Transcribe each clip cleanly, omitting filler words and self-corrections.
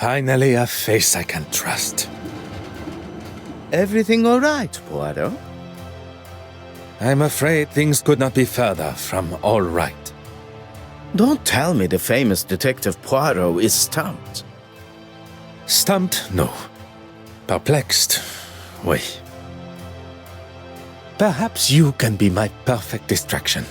Finally, a face I can trust. Everything all right, Poirot? I'm afraid things could not be further from all right. Don't tell me the famous Detective Poirot is stumped. Stumped? No. Perplexed? Oui. Perhaps you can be my perfect distraction.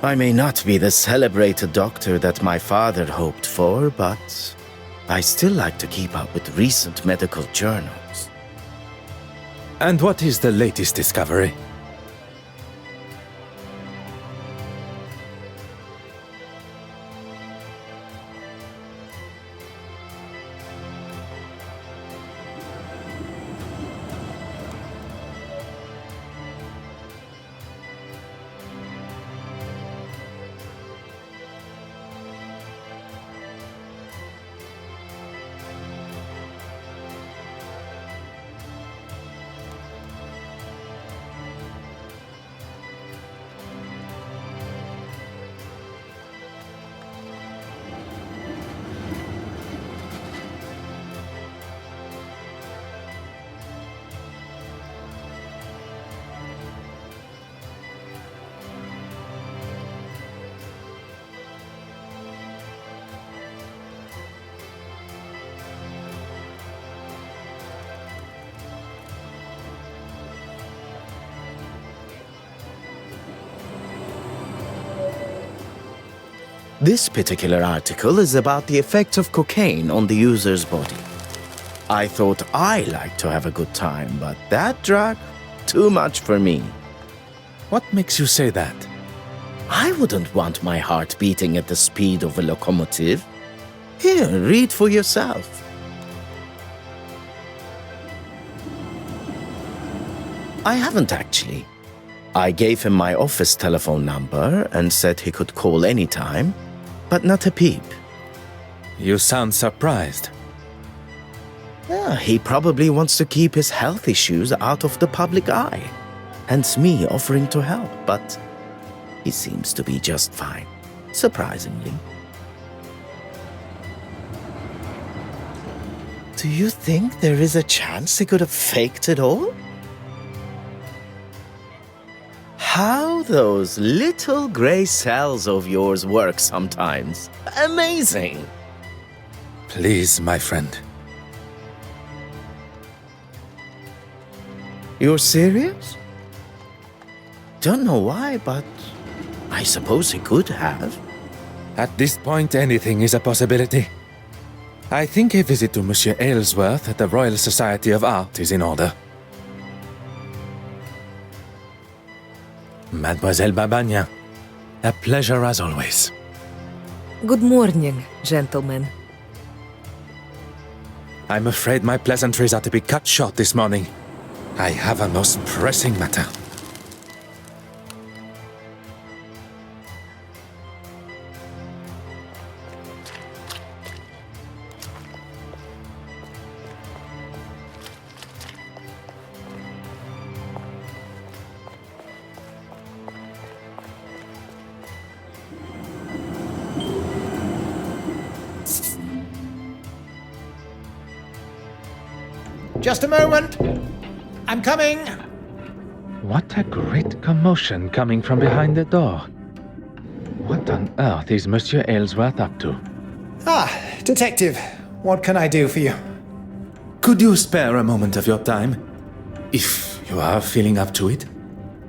I may not be the celebrated doctor that my father hoped for, but I still like to keep up with recent medical journals. And what is the latest discovery? This particular article is about the effect of cocaine on the user's body. I thought I liked to have a good time, but that drug, too much for me. What makes you say that? I wouldn't want my heart beating at the speed of a locomotive. Here, read for yourself. I haven't actually. I gave him my office telephone number and said he could call anytime, but not a peep. You sound surprised. Yeah, he probably wants to keep his health issues out of the public eye. Hence me offering to help, but he seems to be just fine, surprisingly. Do you think there is a chance he could have faked it all? How those little gray cells of yours work sometimes. Amazing! Please, my friend. You're serious? Don't know why, but I suppose he could have. At this point, anything is a possibility. I think a visit to Monsieur Aylesworth at the Royal Society of Art is in order. Mademoiselle Babagna, a pleasure as always. Good morning, gentlemen. I'm afraid my pleasantries are to be cut short this morning. I have a most pressing matter. Just a moment. I'm coming. What a great commotion coming from behind the door. What on earth is Monsieur Aylesworth up to? Ah, detective. What can I do for you? Could you spare a moment of your time? If you are feeling up to it?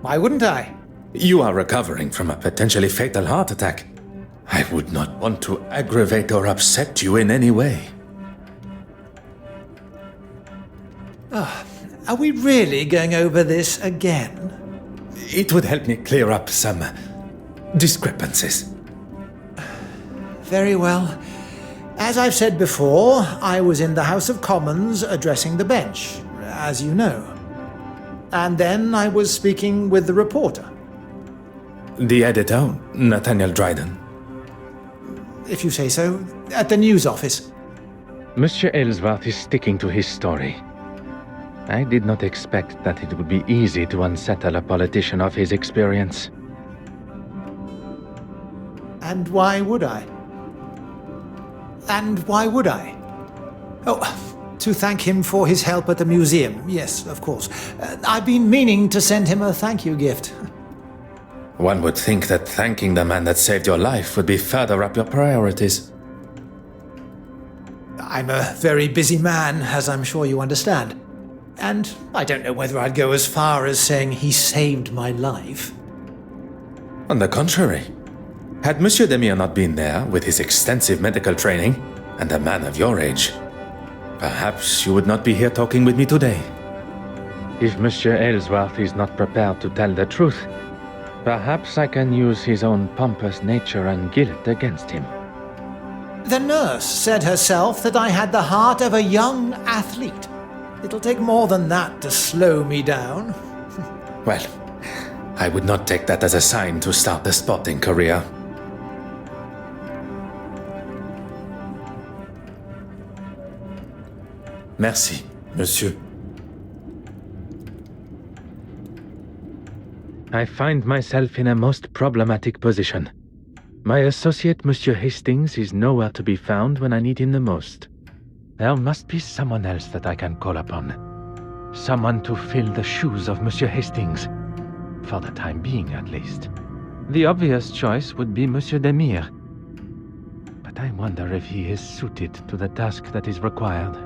Why wouldn't I? You are recovering from a potentially fatal heart attack. I would not want to aggravate or upset you in any way. Are we really going over this again? It would help me clear up some discrepancies. Very well. As I've said before, I was in the House of Commons addressing the bench, as you know. And then I was speaking with the reporter. The editor, Nathaniel Dryden. If you say so, at the news office. Monsieur Aylesworth is sticking to his story. I did not expect that it would be easy to unsettle a politician of his experience. And why would I? And why would I? Oh, to thank him for his help at the museum. Yes, of course. I've been meaning to send him a thank you gift. One would think that thanking the man that saved your life would be further up your priorities. I'm a very busy man, as I'm sure you understand. And I don't know whether I'd go as far as saying he saved my life. On the contrary, had Monsieur Demire not been there with his extensive medical training and a man of your age, perhaps you would not be here talking with me today. If Monsieur Aylesworth is not prepared to tell the truth, perhaps I can use his own pompous nature and guilt against him. The nurse said herself that I had the heart of a young athlete. It'll take more than that to slow me down. Well, I would not take that as a sign to start a sporting career. Merci, monsieur. I find myself in a most problematic position. My associate, Monsieur Hastings, is nowhere to be found when I need him the most. There must be someone else that I can call upon. Someone to fill the shoes of Monsieur Hastings. For the time being, at least. The obvious choice would be Monsieur Demire. But I wonder if he is suited to the task that is required.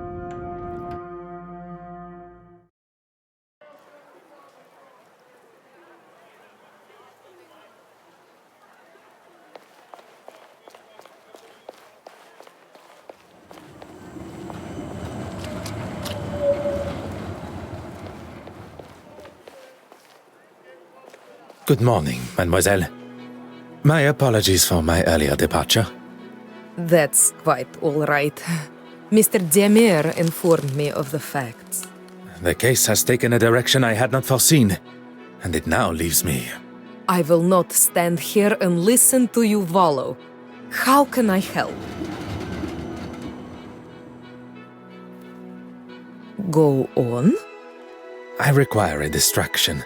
Good morning, mademoiselle. My apologies for my earlier departure. That's quite all right. Mr. Demire informed me of the facts. The case has taken a direction I had not foreseen, and it now leaves me. I will not stand here and listen to you wallow. How can I help? Go on. I require a distraction.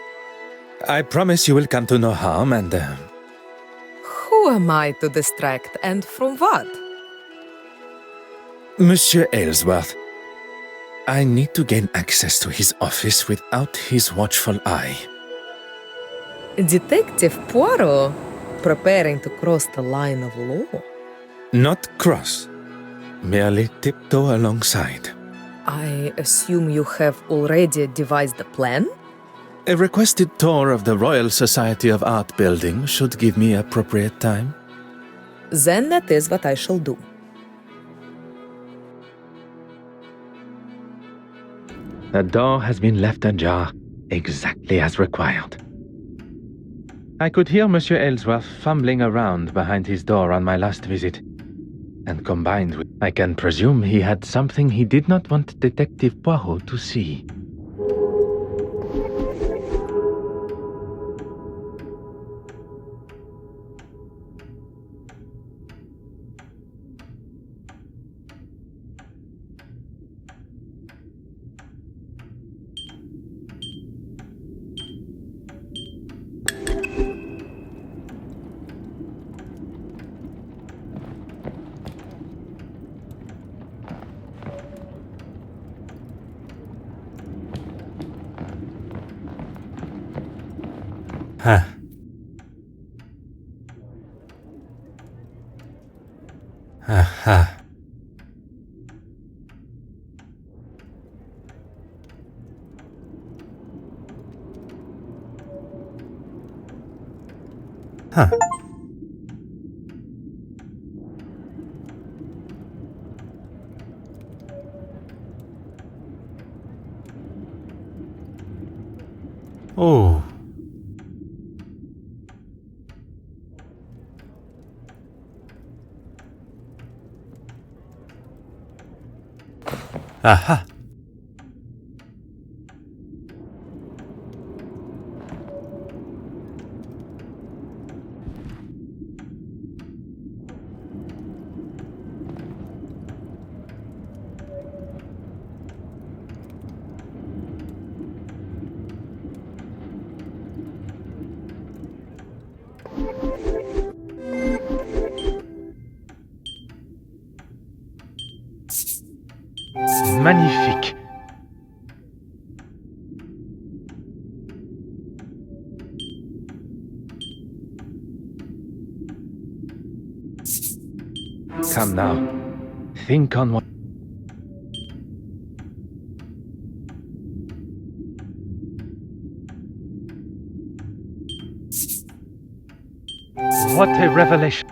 I promise you will come to no harm and... Who am I to distract, and from what? Monsieur Aylesworth, I need to gain access to his office without his watchful eye. Detective Poirot, preparing to cross the line of law. Not cross, merely tiptoe alongside. I assume you have already devised a plan? A requested tour of the Royal Society of Art building should give me appropriate time. Then that is what I shall do. The door has been left ajar, exactly as required. I could hear Monsieur Aylesworth fumbling around behind his door on my last visit. And combined with, I can presume he had something he did not want Detective Poirot to see. Huh. Huh. Huh. Oh. Aha. Magnifique. Come now. Think on what... What a revelation.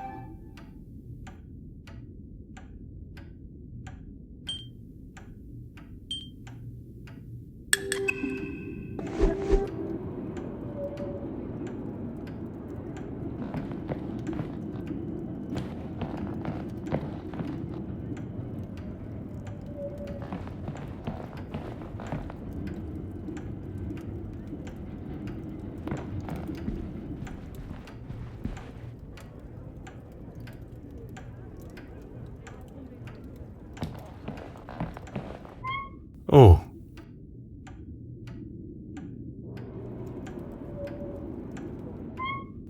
Oh.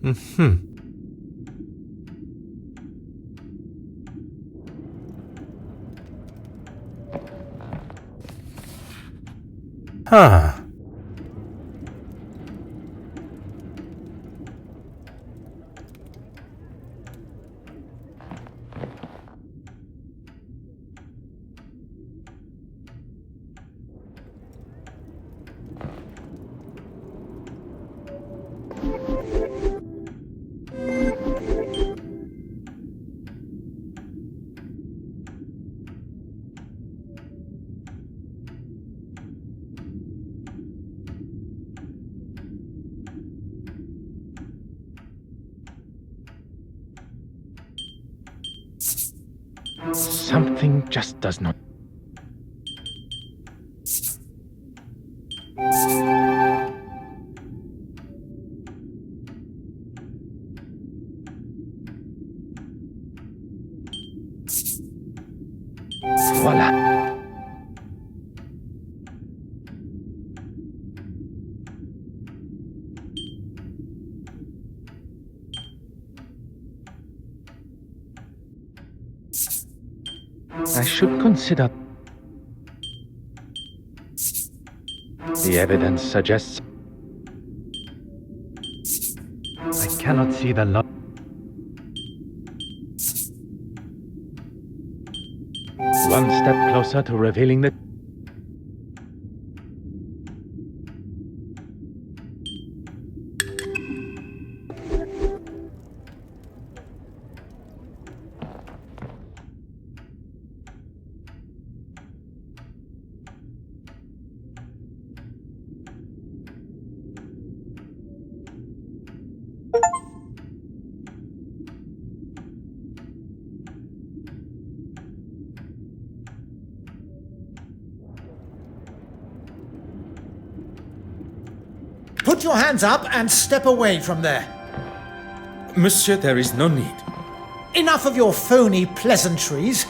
Mm-hmm. Huh. Something just does not... Voila. I should consider... The evidence suggests... I cannot see the lot. One step closer to revealing the... Put your hands up and step away from there. Monsieur, there is no need. Enough of your phony pleasantries.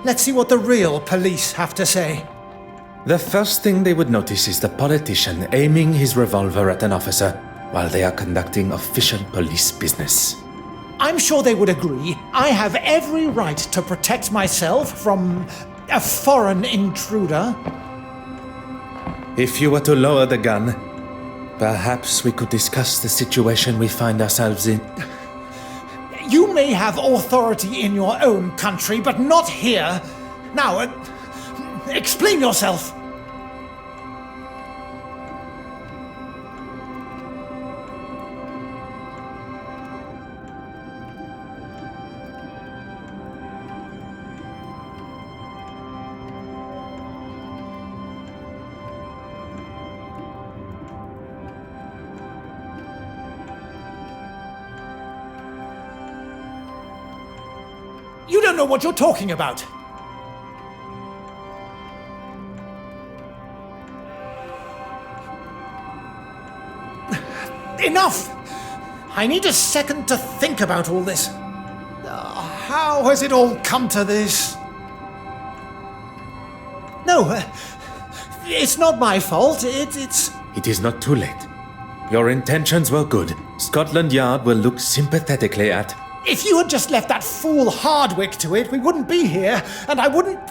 Let's see what the real police have to say. The first thing they would notice is the politician aiming his revolver at an officer while they are conducting official police business. I'm sure they would agree. I have every right to protect myself from a foreign intruder. If you were to lower the gun, perhaps we could discuss the situation we find ourselves in. You may have authority in your own country, but not here. Now, explain yourself. You don't know what you're talking about. Enough! I need a second to think about all this. How has it all come to this? No, it's not my fault. It's... It is not too late. Your intentions were good. Scotland Yard will look sympathetically at... If you had just left that fool Hardwick to it, we wouldn't be here, and I wouldn't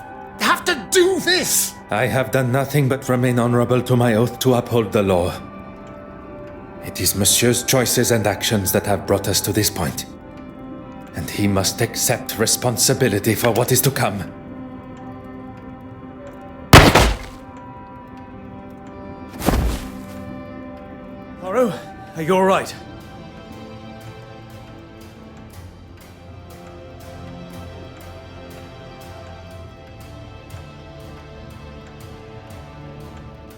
have to do this? I have done nothing but remain honorable to my oath to uphold the law. It is Monsieur's choices and actions that have brought us to this point, and he must accept responsibility for what is to come. Poirot, are you all right?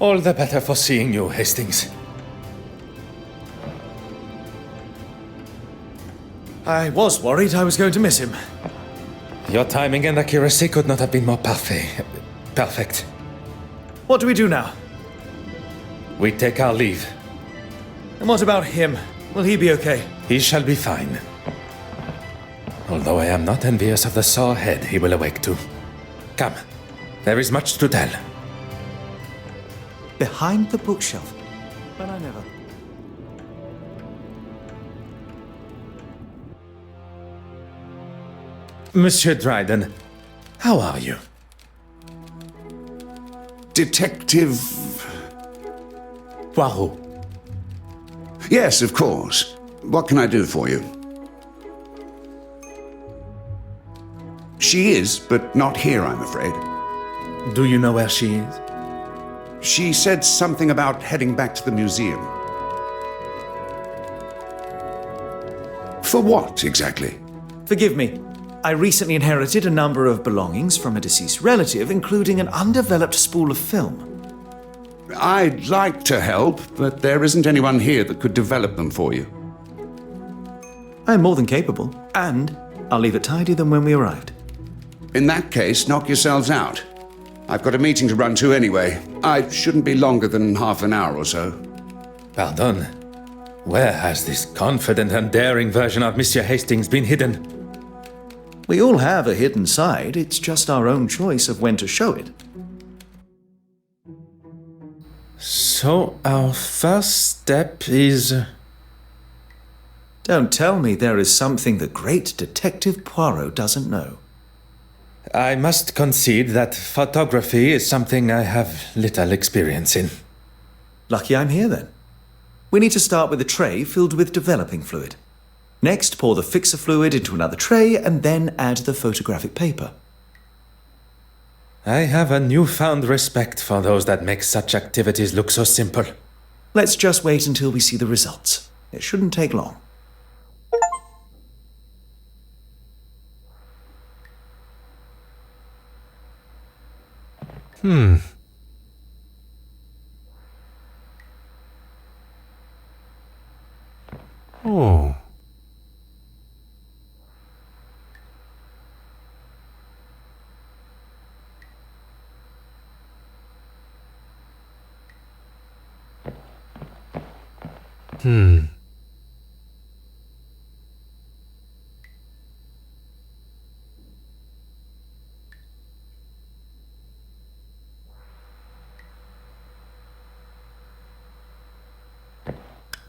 All the better for seeing you, Hastings. I was worried I was going to miss him. Your timing and accuracy could not have been more perfect. What do we do now? We take our leave. And what about him? Will he be okay? He shall be fine. Although I am not envious of the sore head he will awake to. Come, there is much to tell. Behind the bookshelf. But I never... Monsieur Dryden, how are you? Detective... Poirot. Yes, of course. What can I do for you? She is, but not here, I'm afraid. Do you know where she is? She said something about heading back to the museum. For what, exactly? Forgive me. I recently inherited a number of belongings from a deceased relative, including an undeveloped spool of film. I'd like to help, but there isn't anyone here that could develop them for you. I am more than capable, and I'll leave it tidier than when we arrived. In that case, knock yourselves out. I've got a meeting to run to anyway. I shouldn't be longer than half an hour or so. Pardon. Where has this confident and daring version of Monsieur Hastings been hidden? We all have a hidden side. It's just our own choice of when to show it. So our first step is... Don't tell me there is something the great Detective Poirot doesn't know. I must concede that photography is something I have little experience in. Lucky I'm here then. We need to start with a tray filled with developing fluid. Next, pour the fixer fluid into another tray and then add the photographic paper. I have a newfound respect for those that make such activities look so simple. Let's just wait until we see the results. It shouldn't take long. Oh.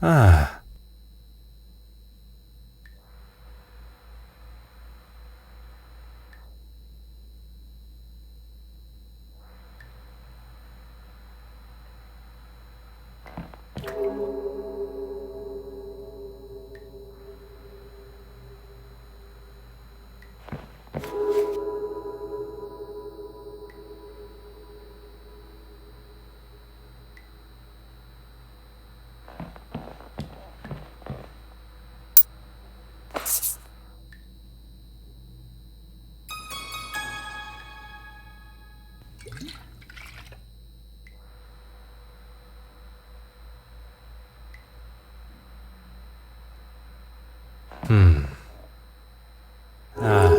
Ah. Ah.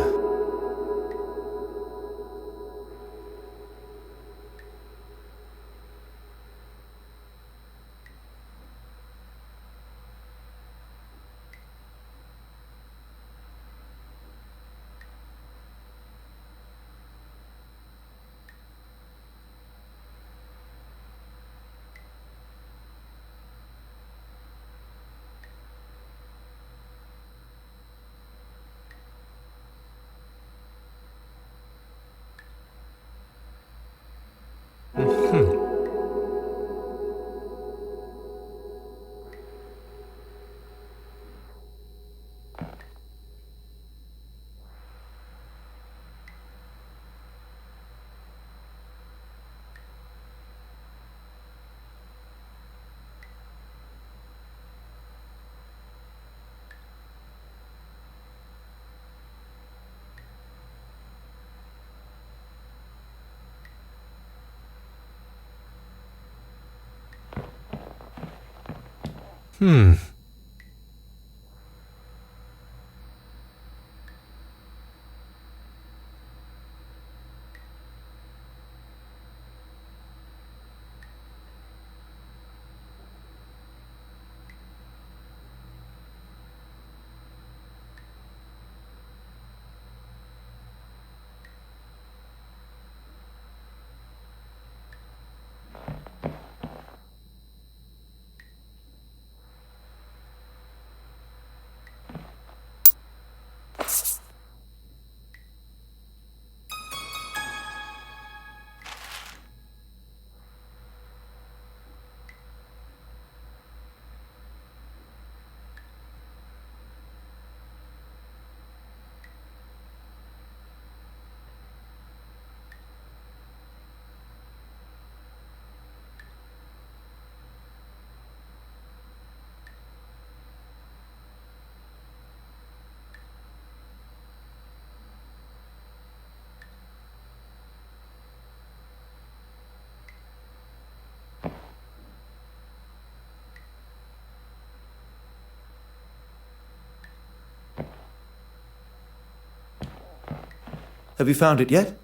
Have you found it yet?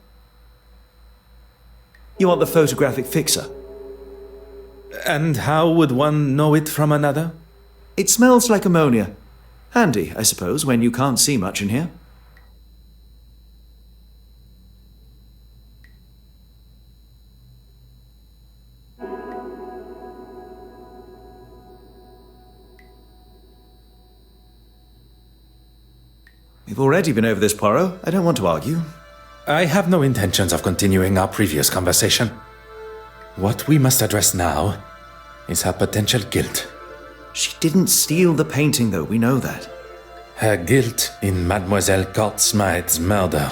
You want the photographic fixer? And how would one know it from another? It smells like ammonia. Handy, I suppose, when you can't see much in here. We've already been over this, Poirot. I don't want to argue. I have no intentions of continuing our previous conversation. What we must address now is her potential guilt. She didn't steal the painting, though. We know that. Her guilt in Mademoiselle Court-Smythe's murder.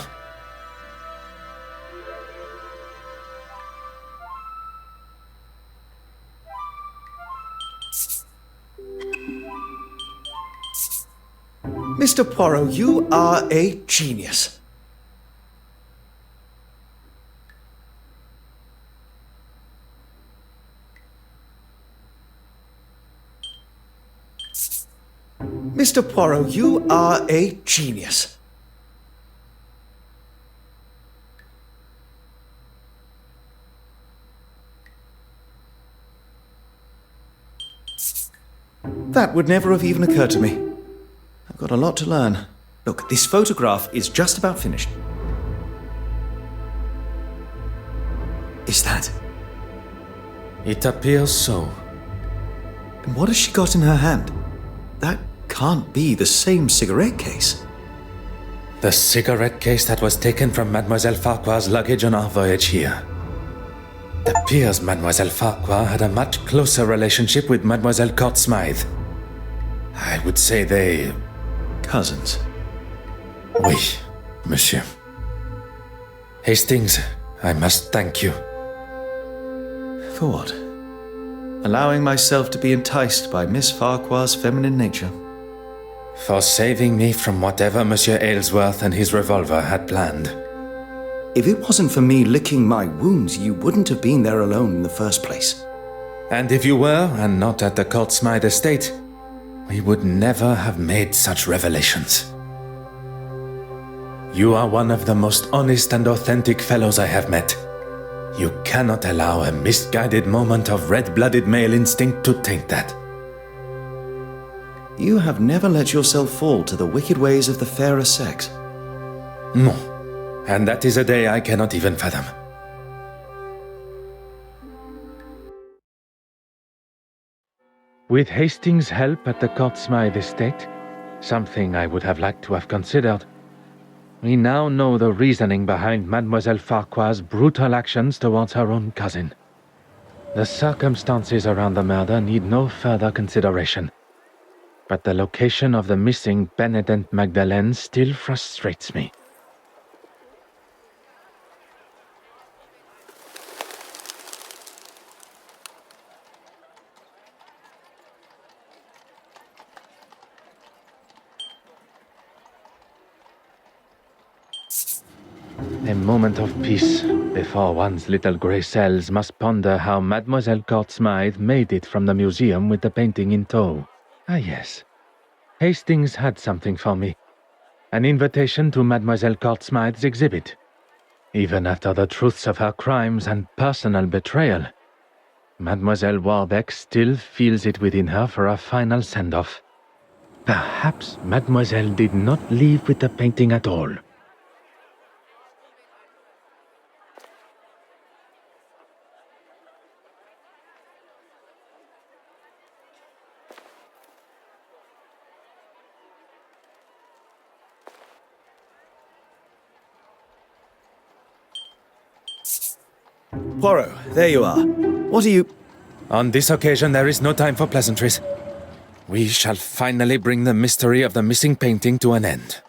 Mr. Poirot, you are a genius. Mr. Poirot, you are a genius. That would never have even occurred to me. I've got a lot to learn. Look, this photograph is just about finished. Is that? It appears so. And what has she got in her hand? That can't be the same cigarette case. The cigarette case that was taken from Mademoiselle Farquhar's luggage on our voyage here. It appears Mademoiselle Farquhar had a much closer relationship with Mademoiselle Court-Smythe. I would say they... Cousins. Oui, monsieur. Hastings, I must thank you. For what? Allowing myself to be enticed by Miss Farquhar's feminine nature. For saving me from whatever Monsieur Aylesworth and his revolver had planned. If it wasn't for me licking my wounds, you wouldn't have been there alone in the first place. And if you were, and not at the Court-Smythe estate, we would never have made such revelations. You are one of the most honest and authentic fellows I have met. You cannot allow a misguided moment of red-blooded male instinct to taint that. You have never let yourself fall to the wicked ways of the fairer sex. No, and that is a day I cannot even fathom. With Hastings' help at the Court-Smythe estate, something I would have liked to have considered, we now know the reasoning behind Mademoiselle Farquhar's brutal actions towards her own cousin. The circumstances around the murder need no further consideration, but the location of the missing Benedette Magdalene still frustrates me. A moment of peace before one's little grey cells must ponder how Mademoiselle Court-Smythe made it from the museum with the painting in tow. Ah, yes. Hastings had something for me. An invitation to Mademoiselle Courtsmythe's exhibit. Even after the truths of her crimes and personal betrayal, Mademoiselle Warbeck still feels it within her for a final send-off. Perhaps Mademoiselle did not leave with the painting at all. Poirot, there you are. What are you... On this occasion, there is no time for pleasantries. We shall finally bring the mystery of the missing painting to an end.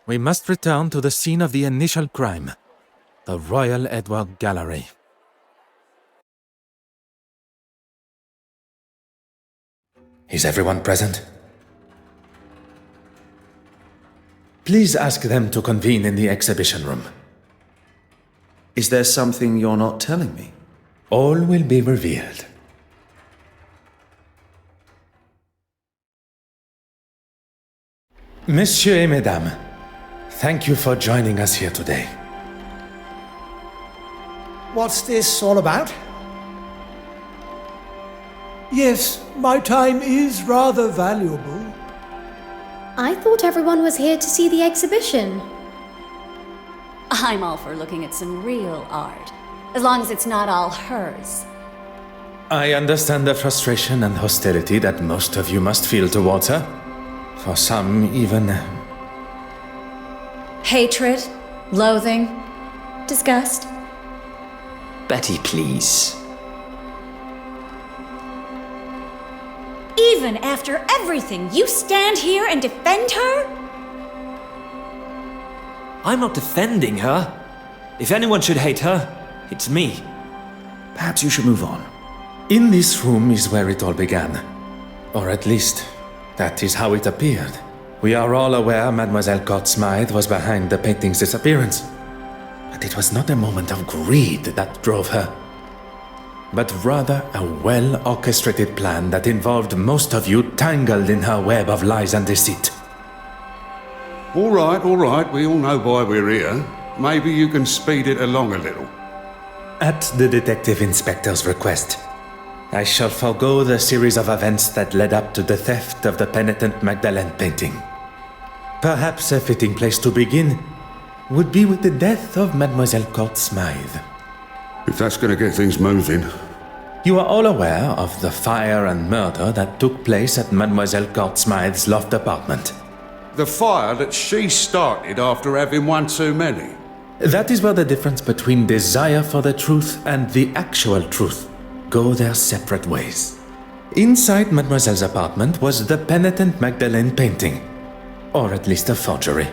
We must return to the scene of the initial crime, the Royal Edward Gallery. Is everyone present? Please ask them to convene in the exhibition room. Is there something you're not telling me? All will be revealed. Messieurs et Mesdames, thank you for joining us here today. What's this all about? Yes, my time is rather valuable. I thought everyone was here to see the exhibition. I'm all for looking at some real art, as long as it's not all hers. I understand the frustration and hostility that most of you must feel towards her. For some, even... Hatred, loathing, disgust. Betty, please. Even after everything, you stand here and defend her? I'm not defending her. If anyone should hate her, it's me. Perhaps you should move on. In this room is where it all began. Or at least, that is how it appeared. We are all aware Mademoiselle Courtsmythe was behind the painting's disappearance. But it was not a moment of greed that drove her, but rather a well-orchestrated plan that involved most of you tangled in her web of lies and deceit. All right, we all know why we're here. Maybe you can speed it along a little. At the Detective Inspector's request, I shall forego the series of events that led up to the theft of the penitent Magdalene painting. Perhaps a fitting place to begin would be with the death of Mademoiselle Courtsmythe. If that's going to get things moving. You are all aware of the fire and murder that took place at Mademoiselle Courtsmythe's loft apartment. The fire that she started after having one too many. That is where the difference between desire for the truth and the actual truth go their separate ways. Inside Mademoiselle's apartment was the penitent Magdalene painting, or at least a forgery.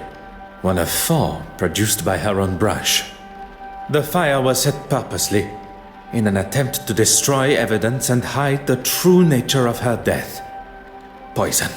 One of 4 produced by her own brush. The fire was set purposely, in an attempt to destroy evidence and hide the true nature of her death. Poison.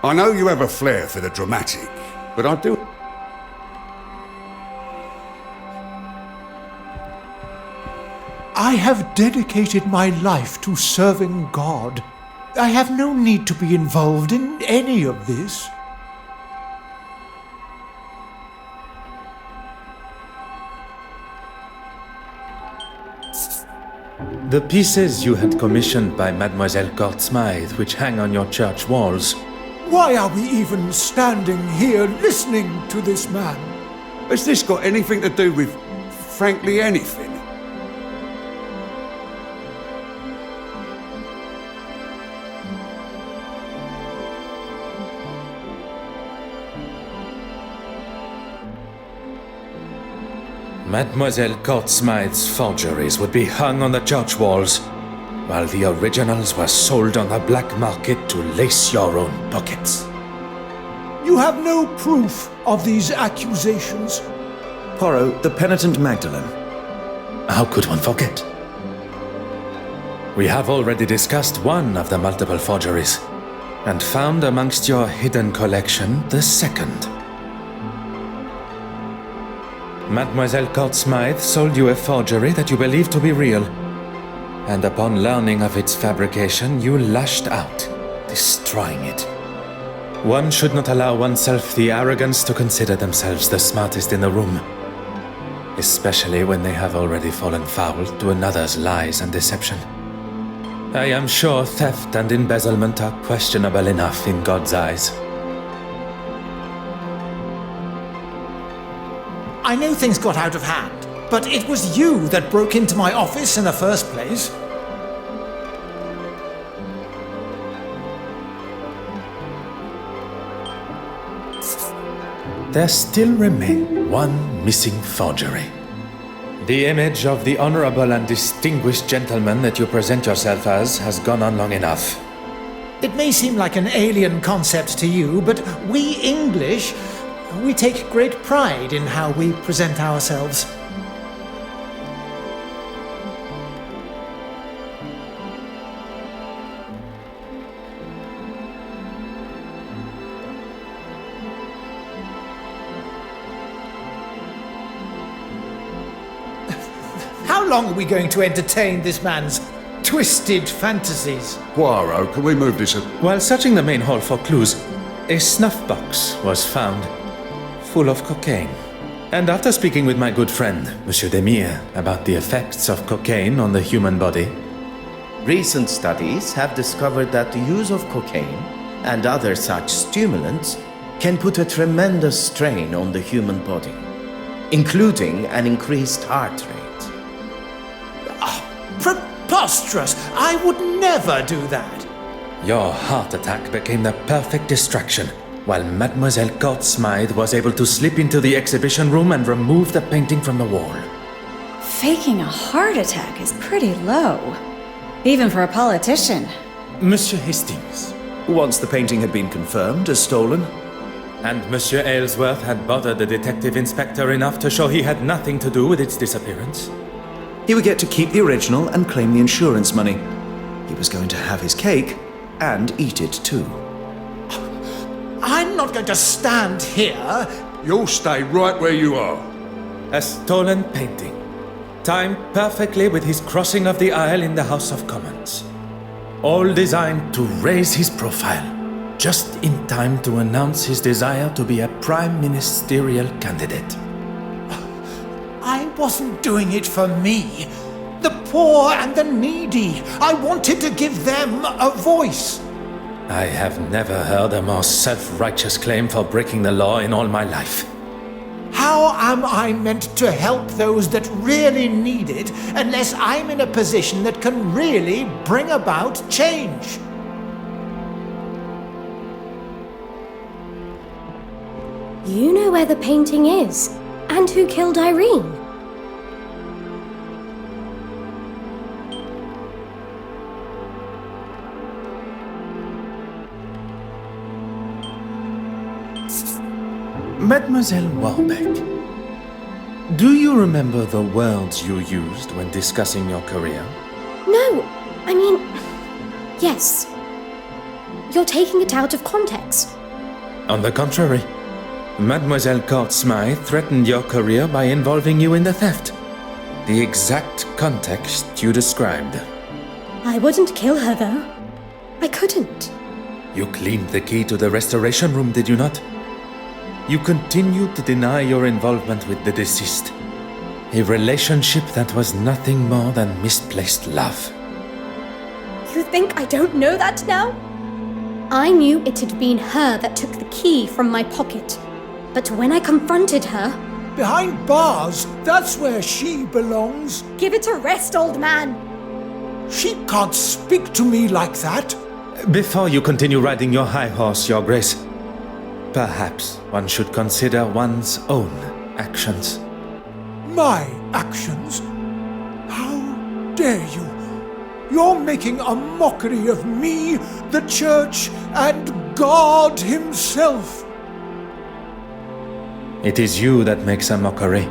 I know you have a flair for the dramatic, but I do. I have dedicated my life to serving God. I have no need to be involved in any of this. The pieces you had commissioned by Mademoiselle Court-Smythe, which hang on your church walls. Why are we even standing here listening to this man? Has this got anything to do with, frankly, anything? Mademoiselle Court-Smythe's forgeries would be hung on the church walls, while the originals were sold on the black market to lace your own pockets. You have no proof of these accusations. Poirot, the penitent Magdalene. How could one forget? We have already discussed one of the multiple forgeries, and found amongst your hidden collection the second. Mademoiselle Court-Smythe sold you a forgery that you believed to be real, and upon learning of its fabrication, you lashed out, destroying it. One should not allow oneself the arrogance to consider themselves the smartest in the room, especially when they have already fallen foul to another's lies and deception. I am sure theft and embezzlement are questionable enough in God's eyes. I know things got out of hand, but it was you that broke into my office in the first place. There still remains one missing forgery. The image of the honorable and distinguished gentleman that you present yourself as has gone on long enough. It may seem like an alien concept to you, but we English, we take great pride in how we present ourselves. How long are we going to entertain this man's twisted fantasies? Poirot, can we move this up? While searching the main hall for clues, a snuff box was found, full of cocaine. And after speaking with my good friend, Monsieur Demire, about the effects of cocaine on the human body, Recent studies have discovered that the use of cocaine and other such stimulants can put a tremendous strain on the human body, including an increased heart rate. Preposterous! I would never do that. your heart attack became the perfect distraction, while Mademoiselle Court-Smythe was able to slip into the exhibition room and remove the painting from the wall. Faking a heart attack is pretty low, even for a politician. Monsieur Hastings. Once the painting had been confirmed as stolen. And Monsieur Aylesworth had bothered the detective inspector enough to show he had nothing to do with its disappearance. He would get to keep the original and claim the insurance money. He was going to have his cake and eat it too. I'm not going to stand here. You'll stay right where you are. A stolen painting, timed perfectly with his crossing of the aisle in the House of Commons. All designed to raise his profile, just in time to announce his desire to be a prime ministerial candidate. I wasn't doing it for me. The poor and the needy. I wanted to give them a voice. I have never heard a more self-righteous claim for breaking the law in all my life. How am I meant to help those that really need it unless I'm in a position that can really bring about change? You know where the painting is, and who killed Irene. Mademoiselle Warbeck, do you remember the words you used when discussing your career? No, I mean, yes. You're taking it out of context. On the contrary, Mademoiselle Court Smythe threatened your career by involving you in the theft. The exact context you described. I wouldn't kill her, though. I couldn't. You cleaned the key to the restoration room, did you not? You continued to deny your involvement with the deceased. A relationship that was nothing more than misplaced love. You think I don't know that now? I knew it had been her that took the key from my pocket. But when I confronted her... Behind bars, that's where she belongs. Give it a rest, old man. She can't speak to me like that. Before you continue riding your high horse, Your Grace, perhaps one should consider one's own actions. My actions? How dare you? You're making a mockery of me, the Church, and God Himself. It is you that makes a mockery,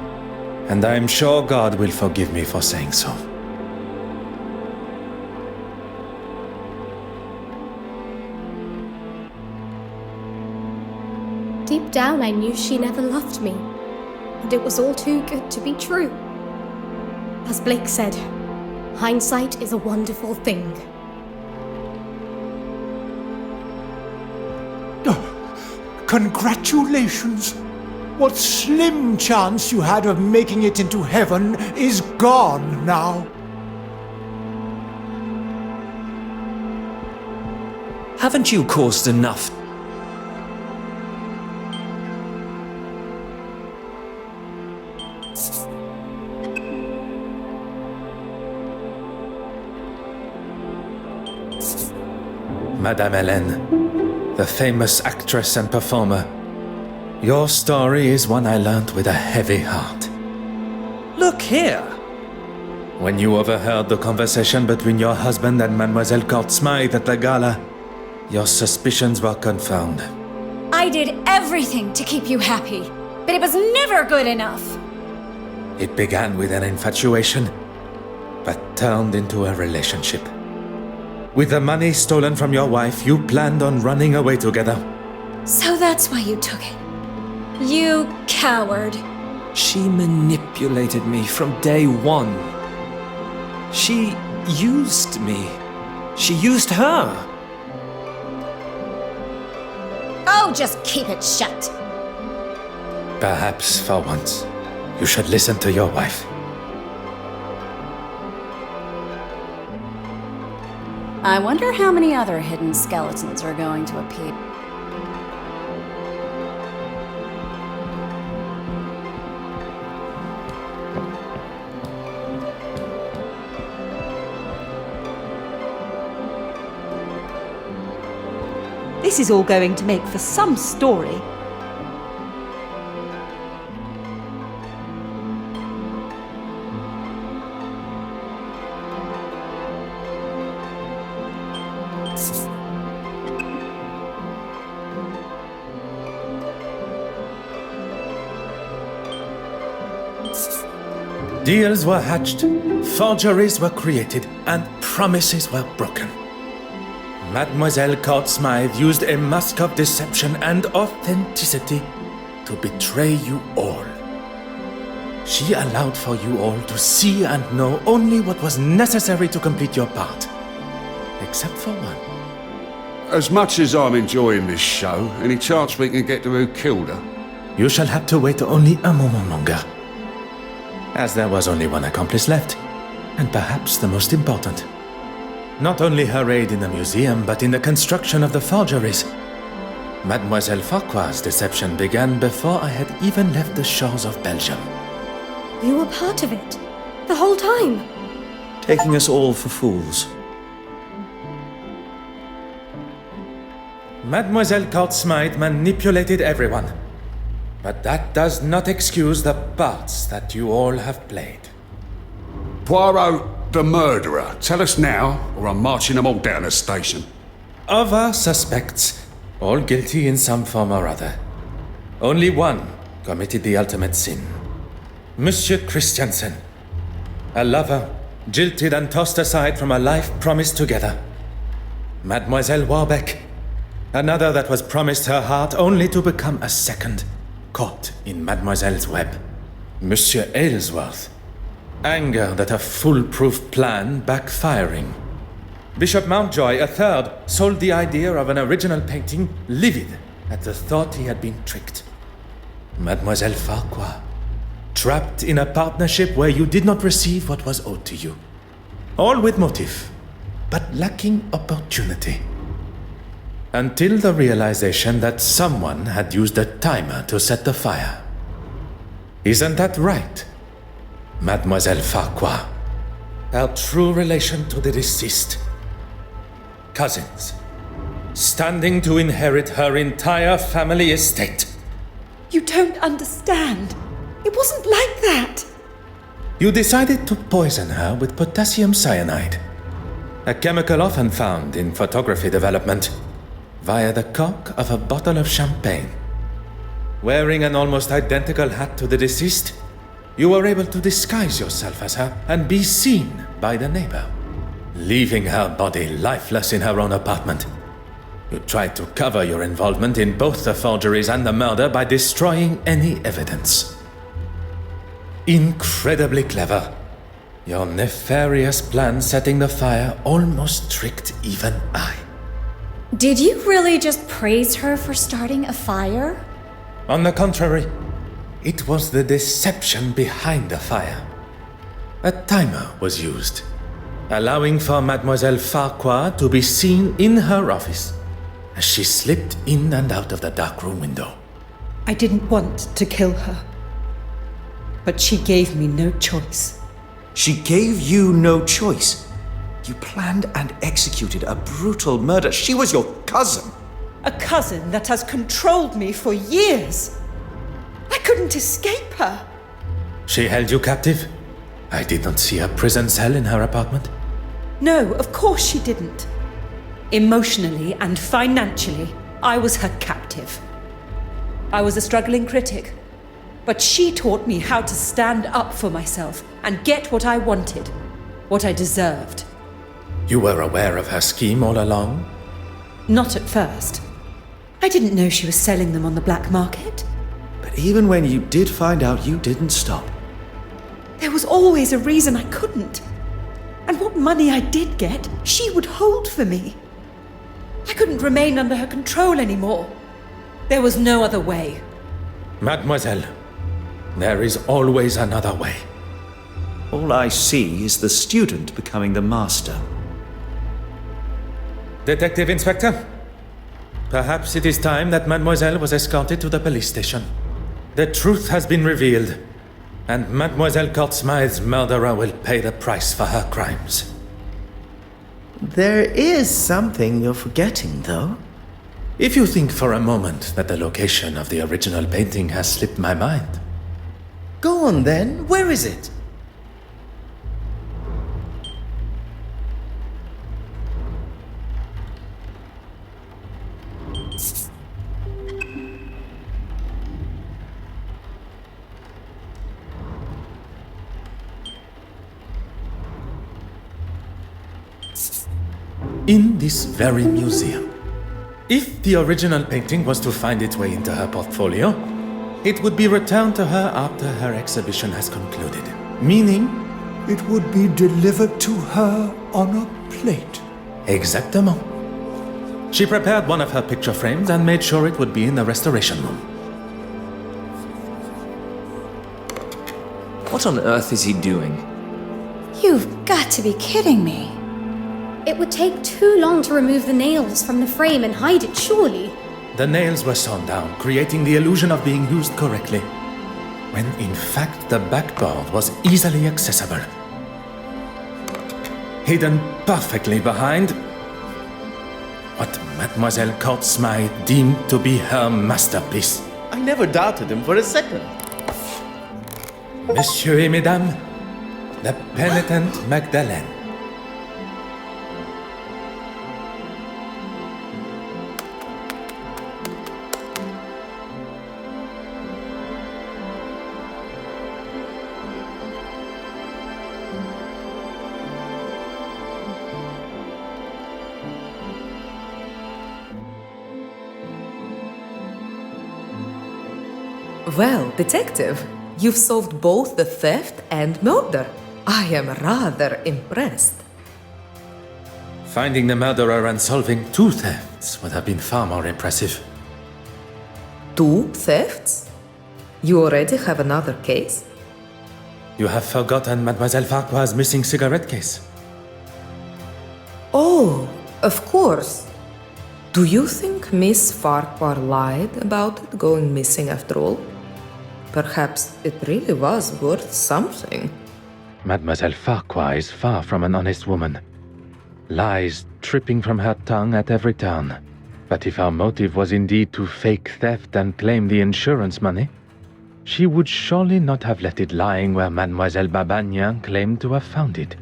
and I am sure God will forgive me for saying so. Deep down, I knew she never loved me, and it was all too good to be true. As Blake said, hindsight is a wonderful thing. Congratulations! What slim chance you had of making it into heaven is gone now. Haven't you caused enough? Madame Hélène, the famous actress and performer, your story is one I learnt with a heavy heart. Look here! When you overheard the conversation between your husband and Mademoiselle Court Smythe at the gala, your suspicions were confirmed. I did everything to keep you happy, but it was never good enough. It began with an infatuation, but turned into a relationship. With the money stolen from your wife, you planned on running away together. So that's why you took it. You coward. She manipulated me from day one. She used me. She used her. Oh, just keep it shut. Perhaps, for once, you should listen to your wife. I wonder how many other hidden skeletons are going to appear. This is all going to make for some story. Deals were hatched, forgeries were created, and promises were broken. Mademoiselle Court Smythe used a mask of deception and authenticity to betray you all. She allowed for you all to see and know only what was necessary to complete your part. Except for one. As much as I'm enjoying this show, any chance we can get to who killed her? You shall have to wait only a moment longer. As there was only one accomplice left, and perhaps the most important. Not only her aid in the museum, but in the construction of the forgeries. Mademoiselle Farquhar's deception began before I had even left the shores of Belgium. You were part of it, the whole time. Taking us all for fools. Mademoiselle Court Smythe manipulated everyone. But that does not excuse the parts that you all have played. Poirot, the murderer. Tell us now, or I'm marching them all down the station. Of our suspects, all guilty in some form or other, only one committed the ultimate sin. Monsieur Christiansen, a lover, jilted and tossed aside from a life promised together. Mademoiselle Warbeck, Another that was promised her heart only to become a second, caught in Mademoiselle's web. Monsieur Aylesworth. Anger that a foolproof plan backfiring. Bishop Mountjoy, a third, sold the idea of an original painting, livid at the thought he had been tricked. Mademoiselle Farquhar, trapped in a partnership where you did not receive what was owed to you. All with motive, but lacking opportunity. Until the realization that someone had used a timer to set the fire. Isn't that right, Mademoiselle Farquhar? Our true relation to the deceased. Cousins, standing to inherit her entire family estate. You don't understand. It wasn't like that. You decided to poison her with potassium cyanide, a chemical often found in photography development, via the cork of a bottle of champagne. Wearing an almost identical hat to the deceased, you were able to disguise yourself as her and be seen by the neighbor, leaving her body lifeless in her own apartment. You tried to cover your involvement in both the forgeries and the murder by destroying any evidence. Incredibly clever. Your nefarious plan setting the fire almost tricked even I. Did you really just praise her for starting a fire? On the contrary, it was the deception behind the fire. A timer was used, allowing for Mademoiselle Farquhar to be seen in her office as she slipped in and out of the darkroom window. I didn't want to kill her, but she gave me no choice. She gave you no choice. You planned and executed a brutal murder. She was your cousin. A cousin that has controlled me for years. I couldn't escape her. She held you captive? I did not see a prison cell in her apartment. No, of course she didn't. Emotionally and financially, I was her captive. I was a struggling critic, but she taught me how to stand up for myself and get what I wanted, what I deserved. You were aware of her scheme all along? Not at first. I didn't know she was selling them on the black market. But even when you did find out, you didn't stop. There was always a reason I couldn't. And what money I did get, she would hold for me. I couldn't remain under her control anymore. There was no other way. Mademoiselle, there is always another way. All I see is the student becoming the master. Detective Inspector, perhaps it is time that Mademoiselle was escorted to the police station. The truth has been revealed, and Mademoiselle Courtsmythe's murderer will pay the price for her crimes. There is something you're forgetting, though. If you think for a moment that the location of the original painting has slipped my mind. Go on then, where is it? In this very museum. If the original painting was to find its way into her portfolio, it would be returned to her after her exhibition has concluded. Meaning, It would be delivered to her on a plate. exactement. She prepared one of her picture frames and made sure it would be in the restoration room. What on earth is he doing? You've got to be kidding me. It would take too long to remove the nails from the frame and hide it, surely. The nails were sawn down, creating the illusion of being used correctly, when in fact the backboard was easily accessible. Hidden perfectly behind what Mademoiselle Courtsmythe deemed to be her masterpiece. I never doubted him for a second. Messieurs et Mesdames, the penitent Magdalene. Well, detective, you've solved both the theft and murder. I am rather impressed. Finding the murderer and solving 2 thefts would have been far more impressive. 2 thefts? You already have another case? You have forgotten Mademoiselle Farquhar's missing cigarette case. Oh, of course. Do you think Miss Farquhar lied about it going missing after all? Perhaps it really was worth something. Mademoiselle Farquhar is far from an honest woman. Lies tripping from her tongue at every turn. But if our motive was indeed to fake theft and claim the insurance money, she would surely not have let it lying where Mademoiselle Babagnan claimed to have found it.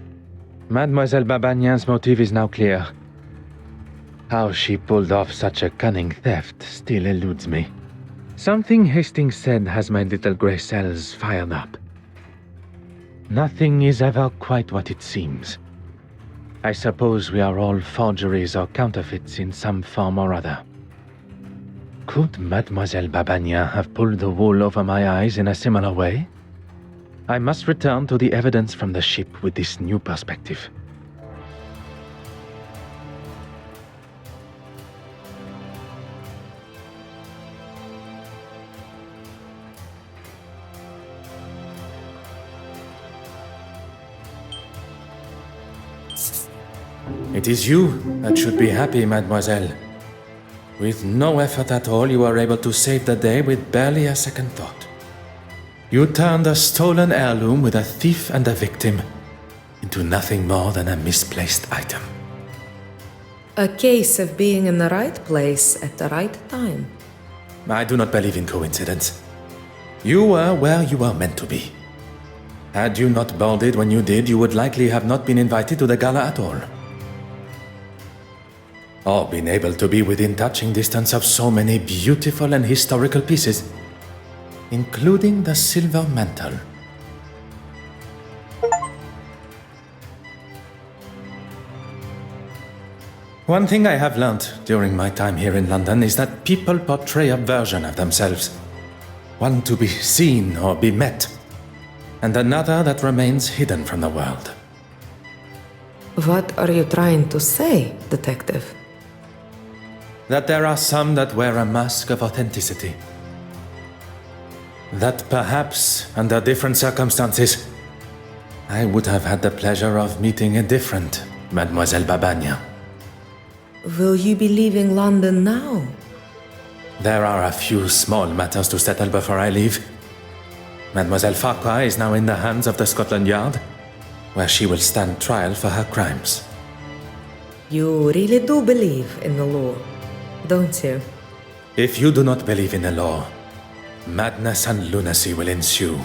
Mademoiselle Babagnan's motive is now clear. How she pulled off such a cunning theft still eludes me. Something Hastings said has my little grey cells fired up. Nothing is ever quite what it seems. I suppose we are all forgeries or counterfeits in some form or other. Could Mademoiselle Babagnan have pulled the wool over my eyes in a similar way? I must return to the evidence from the ship with this new perspective. It is you that should be happy, mademoiselle. With no effort at all, you are able to save the day with barely a second thought. You turned a stolen heirloom with a thief and a victim into nothing more than a misplaced item. A case of being in the right place at the right time. I do not believe in coincidence. You were where you were meant to be. Had you not boarded when you did, you would likely have not been invited to the gala at all. Or been able to be within touching distance of so many beautiful and historical pieces, including the silver mantle. One thing I have learned during my time here in London is that people portray a version of themselves. One to be seen or be met, and another that remains hidden from the world. What are you trying to say, detective? That there are some that wear a mask of authenticity. That perhaps, under different circumstances, I would have had the pleasure of meeting a different Mademoiselle Babagnan. Will you be leaving London now? There are a few small matters to settle before I leave. Mademoiselle Farquhar is now in the hands of the Scotland Yard, where she will stand trial for her crimes. You really do believe in the law, don't you? If you do not believe in the law, madness and lunacy will ensue.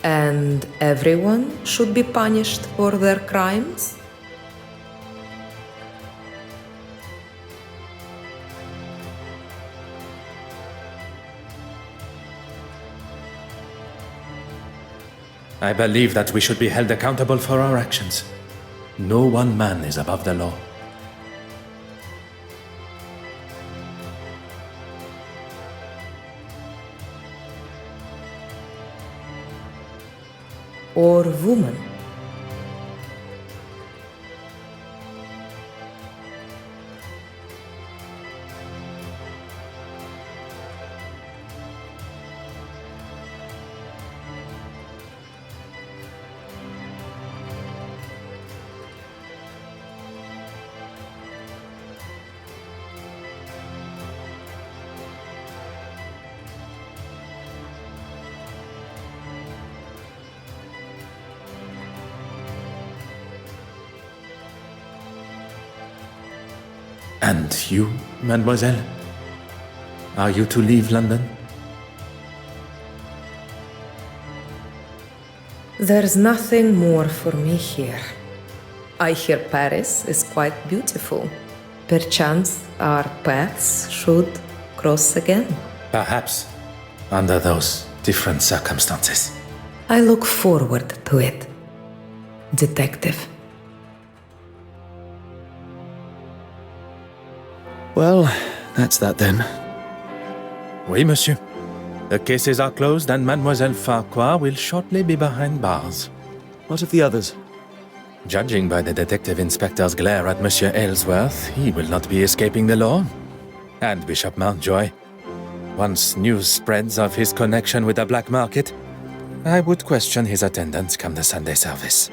And everyone should be punished for their crimes? I believe that we should be held accountable for our actions. No one man is above the law. Or woman? And you, mademoiselle? Are you to leave London? There's nothing more for me here. I hear Paris is quite beautiful. Perchance our paths should cross again. Perhaps, under those different circumstances. I look forward to it, detective. Well, that's that then. Oui, monsieur. The cases are closed and Mademoiselle Farquhar will shortly be behind bars. What of the others? Judging by the detective inspector's glare at Monsieur Aylesworth, he will not be escaping the law. And Bishop Mountjoy. Once news spreads of his connection with the black market, I would question his attendance come the Sunday service.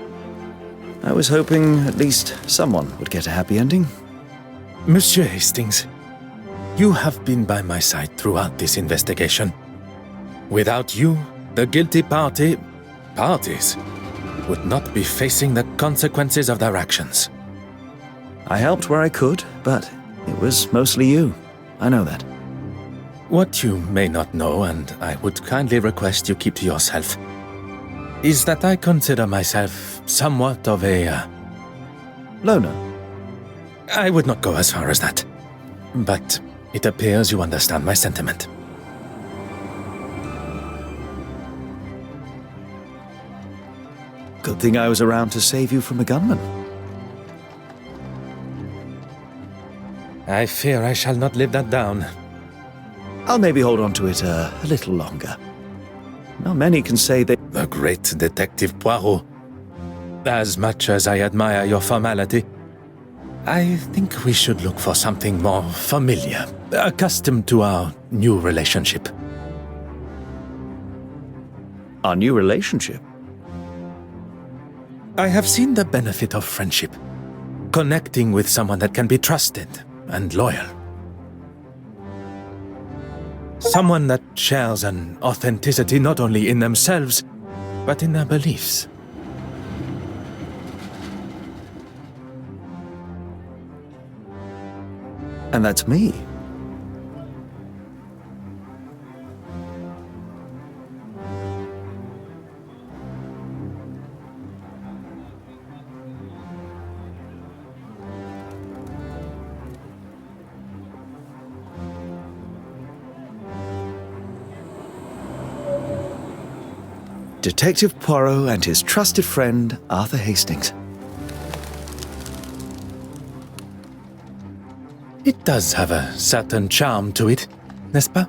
I was hoping at least someone would get a happy ending. Monsieur Hastings, you have been by my side throughout this investigation. Without you, the guilty parties, would not be facing the consequences of their actions. I helped where I could, but it was mostly you. I know that. What you may not know, and I would kindly request you keep to yourself, is that I consider myself somewhat of a... Loner. I would not go as far as that. But it appears you understand my sentiment. Good thing I was around to save you from a gunman. I fear I shall not live that down. I'll maybe hold on to it a little longer. Not many can say they... The great Detective Poirot. As much as I admire your formality, I think we should look for something more familiar, accustomed to our new relationship. Our new relationship? I have seen the benefit of friendship. Connecting with someone that can be trusted and loyal. Someone that shares an authenticity not only in themselves, but in their beliefs. And that's me. Detective Poirot and his trusted friend, Arthur Hastings. It does have a certain charm to it, n'est-ce pas?